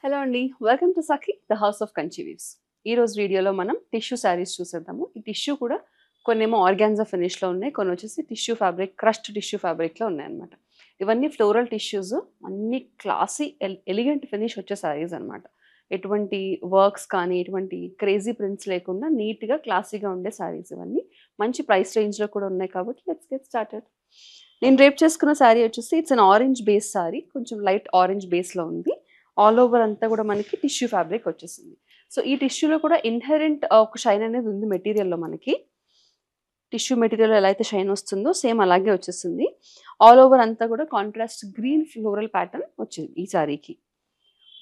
Hello అండి, welcome to Sakhi the house of Kanchi weaves. ఈ రోజు వీడియోలో మనం టిష్యూ శారీస్ చూసేద్దాము. ఈ టిష్యూ కూడా కొన్నేమో ఆర్గాన్జా ఫినిష్లో ఉన్నాయి, కొన్ని వచ్చేసి టిష్యూ ఫ్యాబ్రిక్, క్రష్డ్ టిష్యూ ఫ్యాబ్రిక్లో ఉన్నాయన్నమాట. ఇవన్నీ ఫ్లోరల్ టిష్యూస్, అన్ని క్లాసీ ఎలిగెంట్ ఫినిష్ వచ్చే శారీస్ అనమాట. ఎటువంటి వర్క్స్ కానీ ఎటువంటి క్రేజీ ప్రింట్స్ లేకుండా నీట్గా క్లాసీగా ఉండే శారీస్ ఇవన్నీ. మంచి ప్రైస్ రేంజ్లో కూడా ఉన్నాయి కాబట్టి లెట్స్ గెట్ స్టార్టెడ్. నేను రేప్ చేసుకున్న శారీ వచ్చేసి it's an orange base sari, కొంచెం లైట్ ఆరెంజ్ బేస్లో ఉంది. ఆల్ ఓవర్ అంతా కూడా మనకి టిష్యూ ఫ్యాబ్రిక్ వచ్చేసింది. సో ఈ టిష్యూలో కూడా ఇన్హెరెంట్ ఒక షైన్ అనేది ఉంది మెటీరియల్లో. మనకి టిష్యూ మెటీరియల్ ఎలా అయితే షైన్ వస్తుందో సేమ్ అలాగే వచ్చేసింది. ఆల్ ఓవర్ అంతా కూడా కాంట్రాస్ట్ గ్రీన్ ఫ్లోరల్ ప్యాటర్న్ వచ్చింది ఈ శారీకి.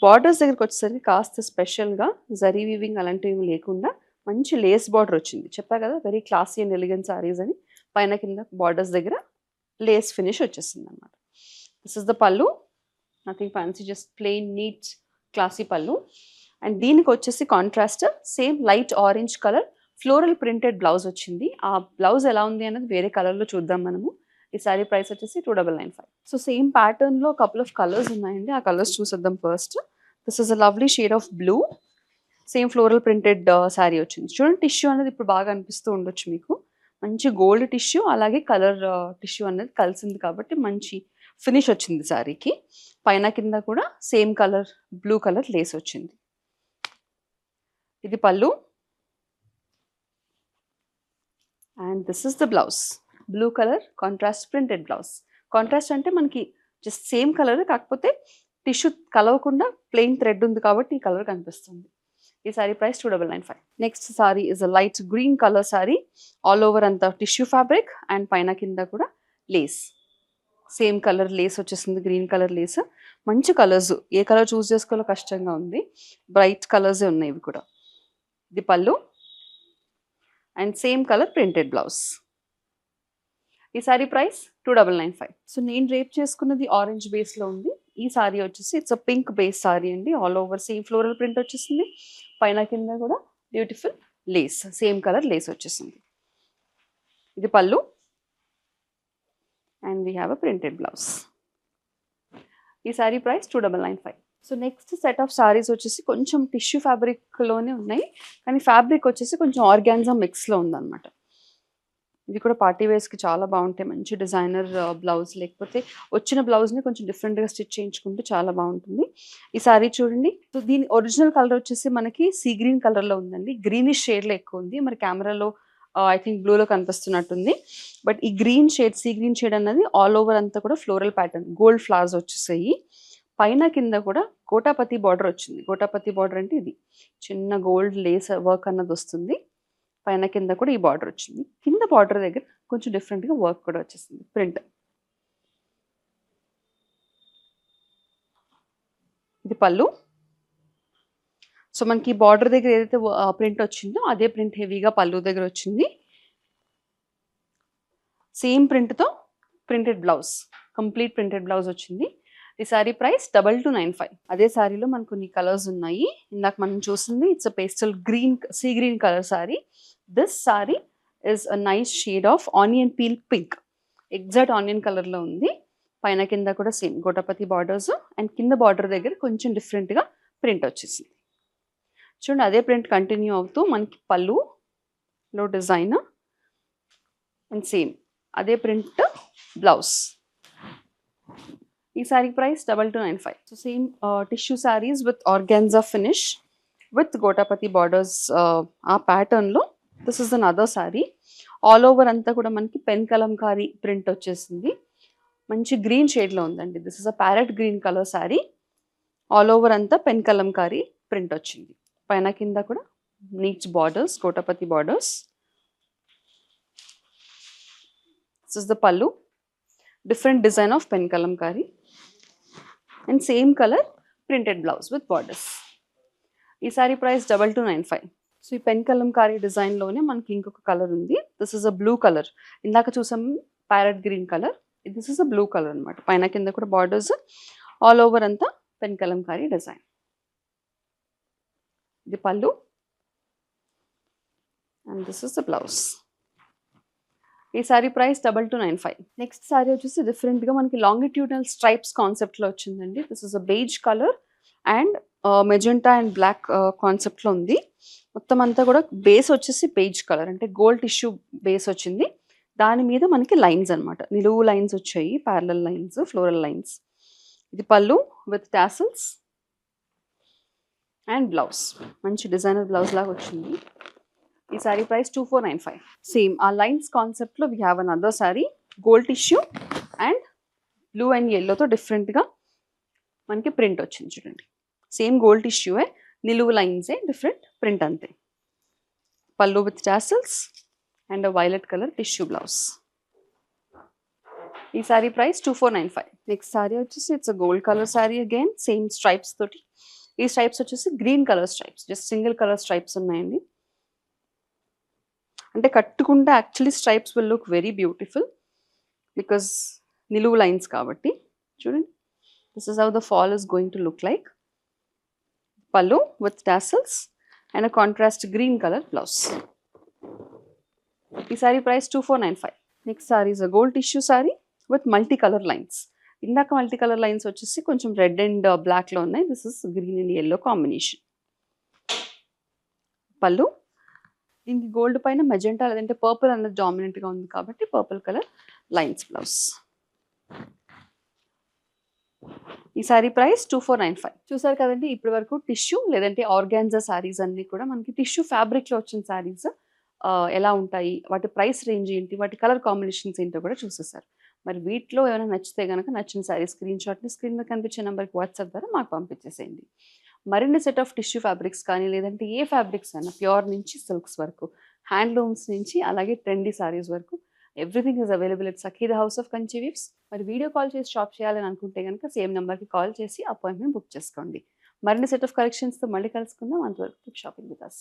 బార్డర్స్ దగ్గరికి వచ్చేసరికి కాస్త స్పెషల్గా జరీ వీవింగ్ అలాంటివి లేకుండా మంచి లేస్ బార్డర్ వచ్చింది. చెప్పా కదా, very classy and elegant saris అని. పైన కింద బార్డర్స్ దగ్గర లేస్ ఫినిష్ వచ్చేసింది అనమాట. This is the pallu, nothing fancy, just plain neat classy pallu. And దీనికి వచ్చేసి contrast same light orange colour floral printed blouse వచ్చింది. ఆ బ్లౌజ్ ఎలా ఉంది అనేది వేరే కలర్లో చూద్దాం మనము. ఈ సారీ ప్రైస్ వచ్చేసి 2995. సో సేమ్ ప్యాటర్న్లో కపుల్ ఆఫ్ కలర్స్ ఉన్నాయండి, ఆ కలర్స్ చూసేద్దాం first. This is a lovely shade of blue, same floral printed sari వచ్చింది. చూడండి, టిష్యూ అనేది ఇప్పుడు బాగా అనిపిస్తూ ఉండొచ్చు మీకు. మంచి గోల్డ్ టిష్యూ అలాగే కలర్ టిష్యూ అనేది కలిసింది కాబట్టి మంచి ఫినిష్ వచ్చింది శారీకి. పైన కింద కూడా same colour blue colour Lay's వచ్చింది. ఇది pallu and this is the blouse. Blue colour contrast printed blouse. Contrast అంటే మనకి జస్ట్ సేమ్ కలర్, కాకపోతే టిష్యూ కలవకుండా ప్లెయిన్ థ్రెడ్ ఉంది కాబట్టి ఈ కలర్ కనిపిస్తుంది. ఈ sari price 2995. Next sorry is a light green colour sari. All over అంతా టిష్యూ ఫ్యాబ్రిక్ అండ్ పైన కింద కూడా లేస్. సేమ్ కలర్ లేస్ వచ్చేసింది, గ్రీన్ కలర్ లేస్. మంచి కలర్స్, ఏ కలర్ చూస్ చేసుకోవాలో కష్టంగా ఉంది. బ్రైట్ కలర్సే ఉన్నాయి ఇవి కూడా. ఇది pallu and same colour printed blouse. ఈ సారీ ప్రైస్ 2995. సో నేను రేప్ చేసుకున్నది ఆరెంజ్ బేస్లో ఉంది. ఈ సారీ వచ్చేసి it's a pink base sari అండి. All over same floral print వచ్చేసింది. పైన కింద కూడా beautiful lace, same colour lace వచ్చేసింది. ఇది pallu and we have a printed blouse. ఈ sari price 2995. So next set of saris వచ్చేసి కొంచెం టిష్యూ ఫ్యాబ్రిక్లోనే ఉన్నాయి, కానీ ఫ్యాబ్రిక్ వచ్చేసి కొంచెం ఆర్గాన్జా మిక్స్లో ఉందన్నమాట. ఇవి కూడా పార్టీ వేర్స్కి చాలా బాగుంటాయి. మంచి డిజైనర్ బ్లౌజ్, లేకపోతే వచ్చిన బ్లౌజ్ని కొంచెం డిఫరెంట్గా స్టిచ్ చేయించుకుంటే చాలా బాగుంటుంది. ఈ సారీ చూడండి. సో దీని ఒరిజినల్ కలర్ వచ్చేసి మనకి సీ గ్రీన్ కలర్లో ఉందండి. గ్రీనిష్ షేడ్లో ఎక్కువ ఉంది, మరి కెమెరాలో ఐ థింక్ బ్లూలో కనిపిస్తున్నట్టుంది. బట్ ఈ green shade, sea green shade అన్నది ఆల్ ఓవర్ అంతా కూడా ఫ్లోరల్ ప్యాటర్న్, గోల్డ్ ఫ్లవర్స్ వచ్చేసాయి. పైన కింద కూడా గోటాపతి బార్డర్ వచ్చింది. గోటాపతి బార్డర్ అంటే ఇది చిన్న గోల్డ్ లేస్ వర్క్ అన్నది వస్తుంది. పైన కింద కూడా ఈ బార్డర్ వచ్చింది. కింద బార్డర్ దగ్గర కొంచెం డిఫరెంట్గా వర్క్ కూడా వచ్చేసింది, ప్రింట్. ఇది పళ్ళు. సో మనకి బార్డర్ దగ్గర ఏదైతే ప్రింట్ వచ్చిందో అదే ప్రింట్ హెవీగా పళ్ళు దగ్గర వచ్చింది. సేమ్ ప్రింట్తో printed blouse, complete printed blouse వచ్చింది. ఈ సారీ ప్రైస్ 2295. అదే సారీలో మనకు కొన్ని కలర్స్ ఉన్నాయి. ఇందాక మనం చూసింది it's a pastel green, sea green colour sorry. This sorry is a nice shade of onion peel pink, exact onion కలర్లో ఉంది. పైన కింద కూడా సేమ్ గోటాపతి బార్డర్స్ అండ్ కింద బార్డర్ దగ్గర కొంచెం డిఫరెంట్గా ప్రింట్ వచ్చేసింది. చూడండి, అదే ప్రింట్ కంటిన్యూ అవుతూ మనకి పళ్ళులో డిజైన్ అండ్ సేమ్ అదే ప్రింట్ బ్లౌజ్. ఈ sari price 2295. So same tissue saris with organza finish with gota patti borders, ఆ ప్యాటర్న్లో this is an other sorry. All over అంతా కూడా మనకి పెన్ కలంకారీ ప్రింట్ వచ్చేసింది. మంచి గ్రీన్ షేడ్లో ఉందండి. This is a parrot green colour sari. All over అంతా పెన్ కలంకారీ ప్రింట్ వచ్చింది. పైన కింద కూడా నీట్స్ borders, gotapatti borders. This is the pallu, different design of pen Kalamkari and same colour printed blouse with borders. ఈ సారీ ప్రైస్ 2295. సో ఈ పెన్ కలంకారీ డిజైన్లోనే మనకి ఇంకొక కలర్ ఉంది. This is a blue colour. ఇందాక చూసాం parrot green colour, this is a blue colour అనమాట. పైన కింద కూడా బార్డర్స్, ఆల్ ఓవర్ అంతా పెన్ కలంకారీ డిజైన్. ఇది pallu and this is the blouse. ఈ సారీ ప్రైస్ 2295. నెక్స్ట్ సారీ వచ్చేసి డిఫరెంట్గా మనకి లాంగిట్యూడనల్ స్ట్రైప్స్ కాన్సెప్ట్లో వచ్చిందండి. This is a beige colour and magenta and black కాన్సెప్ట్లో ఉంది. మొత్తం అంతా కూడా బేస్ వచ్చేసి బేజ్ కలర్, అంటే గోల్డ్ టిష్యూ బేస్ వచ్చింది. దాని మీద మనకి లైన్స్ అన్నమాట, నిలువు లైన్స్ వచ్చాయి, ప్యారలల్ లైన్స్, ఫ్లోరల్ లైన్స్. ఇది pallu with tassels and blouse, మంచి డిజైనర్ బ్లౌజ్ లాగా వచ్చింది. ఈ సారీ ప్రైస్ 2495. సేమ్ ఆ లైన్స్ కాన్సెప్ట్లో we have another sari, gold tissue and blue and ఎల్లోతో డిఫరెంట్గా మనకి ప్రింట్ వచ్చింది చూడండి. సేమ్ గోల్డ్ టిష్యూయే, నిలువు లైన్సే, డిఫరెంట్ ప్రింట్ అంతే. Pallu with tassels and violet colour tissue blouse. ఈ సారీ ప్రైస్ 2495. నెక్స్ట్ సారీ వచ్చేసి it's gold colour sari again, same stripes తోటి. ఈ స్ట్రైప్స్ వచ్చేసి green colour stripes, just single colour stripes ఉన్నాయండి. అంటే కట్టుకుంటే actually stripes will look very beautiful because నిలువు లైన్స్ కాబట్టి. చూడండి, this is how the fall is going to look like. Pallu with tassels and a contrast green colour blouse. ఈ sari price 2495. Next sorry is a gold tissue sorry with multi colour lines. ఇందాక multi colour lines వచ్చేసి కొంచెం red and బ్లాక్లో ఉన్నాయి. This is green and yellow combination. పళ్ళు, దీనికి gold పైన magenta లేదంటే పర్పుల్ అన్నది డామినెంట్గా ఉంది కాబట్టి పర్పుల్ కలర్ లైన్స్ బ్లౌజ్. ఈ సారీ ప్రైస్ 2495. చూసారు కదండి, ఇప్పటి వరకు టిష్యూ లేదంటే ఆర్గాన్జా సారీస్ అన్నీ కూడా మనకి టిష్యూ ఫ్యాబ్రిక్లో వచ్చిన సారీస్ ఎలా ఉంటాయి, వాటి ప్రైస్ రేంజ్ ఏంటి, వాటి కలర్ కాంబినేషన్స్ ఏంటో కూడా చూసేసారు. మరి వీటిలో ఏమైనా నచ్చితే కనుక నచ్చిన సారీ స్క్రీన్ షాట్ని స్క్రీన్ మీద కనిపించే నెంబర్కి వాట్సాప్ ద్వారా మాకు పంపించేసేయండి. మరిన్ని సెట్ ఆఫ్ టిష్యూ ఫ్యాబ్రిక్స్ కానీ లేదంటే ఏ ఫ్యాబ్రిక్స్ అయినా, ప్యూర్ నుంచి సిల్క్స్ వరకు, హ్యాండ్లూమ్స్ నుంచి అలాగే ట్రెండీ సారీస్ వరకు, everything is available at Sakhi the house of Kanchi weaves. మరి వీడియో కాల్ చేసి షాప్ చేయాలని అనుకుంటే కనుక సేమ్ నెంబర్కి కాల్ చేసి అపాయింట్మెంట్ బుక్ చేసుకోండి. మరిన్ని సెట్ ఆఫ్ కలెక్షన్స్తో మళ్ళీ కలుసుకుందాం. అంతవరకు షాపింగ్ విత్ us.